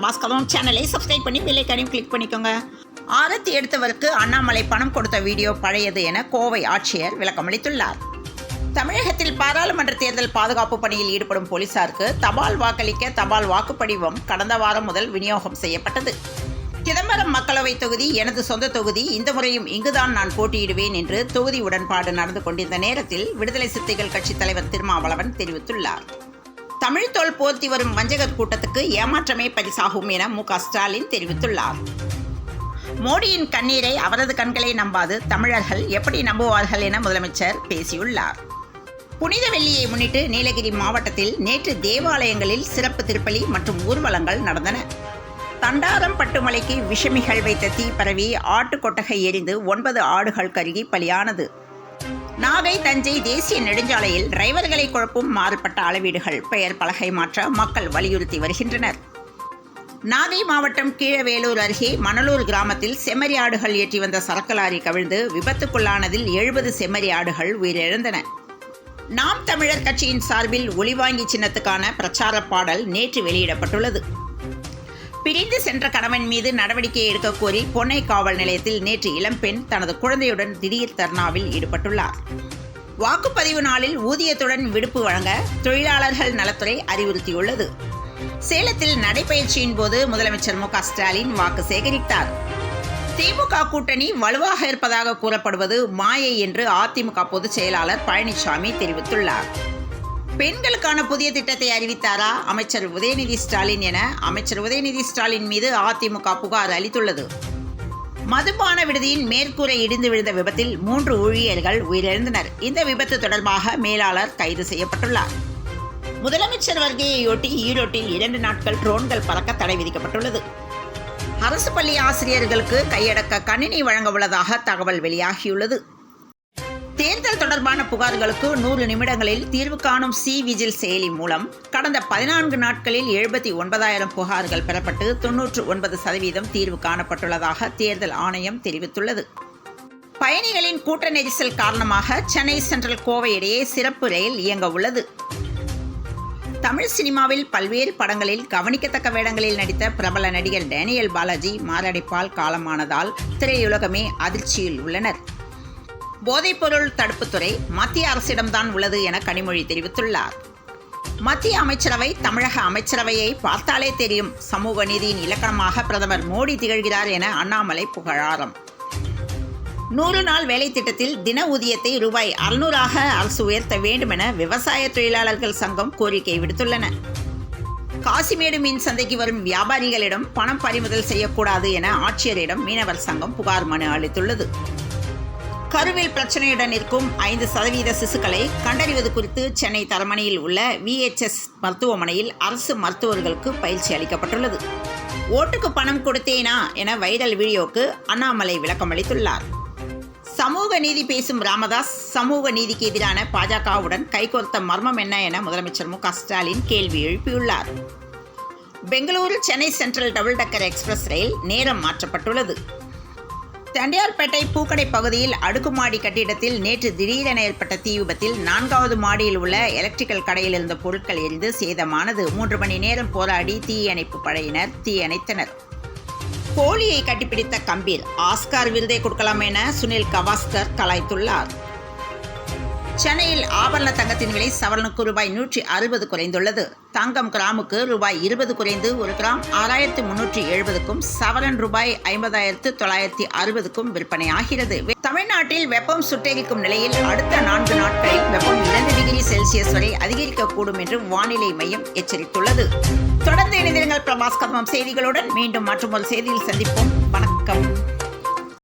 பிரபாஸ் கதம் சேனலை சப்ஸ்கிரைப் பண்ணி பெல் ஐகானையும் கிளிக் பண்ணிக்கோங்க. ஆரத்தி எடுத்தவருக்கு அண்ணாமலை பணம் கொடுத்த வீடியோ பழையது என கோவை ஆட்சியர் விளக்கமளித்துள்ளார். தமிழகத்தில் பாராளுமன்ற தேர்தல் பாதுகாப்பு பணியில் ஈடுபடும் போலீசாருக்கு தபால் வாக்களிக்க தபால் வாக்குப்படிவம் கடந்த வாரம் முதல் விநியோகம் செய்யப்பட்டது. சிதம்பரம் மக்களவை தொகுதி எனது சொந்த தொகுதி, இந்த முறையும் இங்குதான் நான் போட்டியிடுவேன் என்று தொகுதி உடன்பாடு நடந்து கொண்டிருந்த நேரத்தில் விடுதலை சிறுத்தைகள் கட்சி தலைவர் திருமாவளவன் தெரிவித்துள்ளார். தமிழ் தோல் போர்த்தி வரும் வஞ்சகர் கூட்டத்துக்கு ஏமாற்றமே பரிசாகும் என மு.க. ஸ்டாலின் தெரிவித்துள்ளார். மோடியின் கண்ணீரை அவரது கண்களை நம்பாது தமிழர்கள் எப்படி நம்புவார்கள் என முதலமைச்சர் பேசியுள்ளார். புனித வெள்ளியை முன்னிட்டு நீலகிரி மாவட்டத்தில் நேற்று தேவாலயங்களில் சிறப்பு திருப்பலி மற்றும் ஊர்வலங்கள் நடந்தன. தண்டாரம் பட்டுமலைக்கு விஷமிகள் வைத்த தீ பரவி ஆட்டு கொட்டகை எரிந்து 9 ஆடுகள் கருகி பலியானது. நாகை தஞ்சை தேசிய நெடுஞ்சாலையில் டிரைவர்களை குழப்பும் மாறுபட்ட அளவீடுகள் பெயர் பலகை மாற்ற மக்கள் வலியுறுத்தி வருகின்றனர். நாகை மாவட்டம் கீழவேலூர் அருகே மணலூர் கிராமத்தில் செம்மறி ஆடுகள் ஏற்றி வந்த சரக்கு லாரி கவிழ்ந்து விபத்துக்குள்ளானதில் 70 செம்மறி ஆடுகள் உயிரிழந்தன. நாம் தமிழர் கட்சியின் சார்பில் ஒளிவாங்கி சின்னத்துக்கான பிரச்சார பாடல் நேற்று வெளியிடப்பட்டுள்ளது. பிரிந்து சென்ற கணவன் மீது நடவடிக்கை எடுக்க கோரி பொன்னை காவல் நிலையத்தில் நேற்று இளம்பெண் தனது குழந்தையுடன் திடீர் தர்ணாவில் ஈடுபட்டுள்ளார். வாக்குப்பதிவு நாளில் ஊதியத்துடன் விடுப்பு வழங்க தொழிலாளர்கள் நலத்துறை அறிவுறுத்தியுள்ளது. சேலத்தில் நடைபயிற்சியின் போது முதலமைச்சர் மு.க. ஸ்டாலின் வாக்கு சேகரித்தார். திமுக கூட்டணி வலுவாக இருப்பதாக கூறப்படுவது மாயை என்று அதிமுக பொதுச் செயலாளர் பழனிசாமி தெரிவித்துள்ளார். பெண்களுக்கான புதிய திட்டத்தை அறிவித்தாரா அமைச்சர் உதயநிதி ஸ்டாலின் என அமைச்சர் உதயநிதி ஸ்டாலின் மீது அதிமுக புகார் அளித்துள்ளது. மதுபான விடுதியின் மேற்கூரை இடிந்து விழுந்த விபத்தில் 3 ஊழியர்கள் உயிரிழந்தனர். இந்த விபத்து தொடர்பாக மேலாளர் கைது செய்யப்பட்டுள்ளார். முதலமைச்சர் வருகையொட்டி ஈரோட்டில் 2 நாட்கள் ட்ரோன்கள் பறக்க தடை விதிக்கப்பட்டுள்ளது. அரசு பள்ளி ஆசிரியர்களுக்கு கையடக்க கணினி வழங்க உள்ளதாக தகவல் வெளியாகியுள்ளது. தேர்தல் தொடர்பான புகார்களுக்கு 100 நிமிடங்களில் தீர்வு காணும் சி-விஜில் செயலி மூலம் கடந்த 14 நாட்களில் 79,000 புகார்கள் பெறப்பட்டு 99% தீர்வு காணப்பட்டுள்ளதாக தேர்தல் ஆணையம் தெரிவித்துள்ளது. பயணிகளின் கூட்ட நெரிசல் காரணமாக சென்னை சென்ட்ரல் கோவை இடையே சிறப்பு ரயில் இயங்க உள்ளது. தமிழ் சினிமாவில் பல்வேறு படங்களில் கவனிக்கத்தக்க வேடங்களில் நடித்த பிரபல நடிகர் டேனியல் பாலாஜி மாரடைப்பால் காலமானதால் திரையுலகமே அதிர்ச்சியில் உள்ளனர். போதைப்பொருள் தடுப்புத்துறை மத்திய அரசிடம்தான் உள்ளது என கனிமொழி தெரிவித்துள்ளார். மத்திய அமைச்சரவை தமிழக அமைச்சரவையை பார்த்தாலே தெரியும், சமூக நீதியின் இலக்கணமாக பிரதமர் மோடி திகழ்கிறார் என அண்ணாமலை புகழாரம். 100 நாள் வேலை திட்டத்தில் தின ஊதியத்தை ரூபாய் 600ஆக அரசு உயர்த்த வேண்டும் என விவசாய தொழிலாளர்கள் சங்கம் கோரிக்கை விடுத்துள்ளன. காசிமேடு மீன் சந்தைக்கு வரும் வியாபாரிகளிடம் பணம் பறிமுதல் செய்யக்கூடாது என ஆட்சியரிடம் மீனவர் சங்கம் புகார் மனு அளித்துள்ளது. கருவில் பிரச்சனையுடன் இருக்கும் 5% சிசுக்களை கண்டறிவது குறித்து சென்னை தரமணியில் உள்ள VHS மருத்துவமனையில் அரசு மருத்துவர்களுக்கு பயிற்சி அளிக்கப்பட்டுள்ளது. ஓட்டுக்கு பணம் கொடுத்தேனா என வைரல் வீடியோக்கு அண்ணாமலை விளக்கம் அளித்துள்ளார். சமூக நீதி பேசும் ராமதாஸ் சமூக நீதிக்கு எதிரான பாஜகவுடன் கைகோர்த்த மர்மம் என்ன என முதலமைச்சர் மு.க. ஸ்டாலின் கேள்வி எழுப்பியுள்ளார். பெங்களூரு சென்னை சென்ட்ரல் டபுள் டக்கர் எக்ஸ்பிரஸ் ரயில் நேரம் மாற்றப்பட்டுள்ளது. தண்டியார்பேட்டை பூக்கடை பகுதியில் அடுக்குமாடி கட்டிடத்தில் நேற்று திடீரென ஏற்பட்ட தீ விபத்தில் 4வது மாடியில் உள்ள எலக்ட்ரிக்கல் கடையில் இருந்த பொருட்கள் எரிந்து சேதமானது. 3 மணி நேரம் போராடி தீயணைப்பு படையினர் தீயணைத்தனர். கோழியை கட்டிப்பிடித்த கம்பீர் ஆஸ்கார் விருதை கொடுக்கலாம் என சுனில் கவாஸ்கர் கலாய்த்துள்ளார். சென்னையில் ஆபரண தங்கத்தின் விலை சவரனுக்கு ரூபாய் 160 குறைந்துள்ளது. தங்கம் கிராமுக்கு ரூபாய் 20 குறைந்து 1 கிராம் 6370க்கும் சவரன் ரூபாய் 50,960க்கும் விற்பனையாகிறது. தமிழ்நாட்டில் வெப்பம் சுட்டெரிக்கும் நிலையில் அடுத்த 4 நாட்களில் வெப்பம் 2 டிகிரி செல்சியஸ் வரை அதிகரிக்கக்கூடும் என்று வானிலை மையம் எச்சரித்துள்ளது. தொடர்ந்து இணைந்திருங்கள் பிரபாஸ் கதம் செய்திகளுடன். மீண்டும் மற்றொரு செய்தியில் சந்திப்போம். வணக்கம்.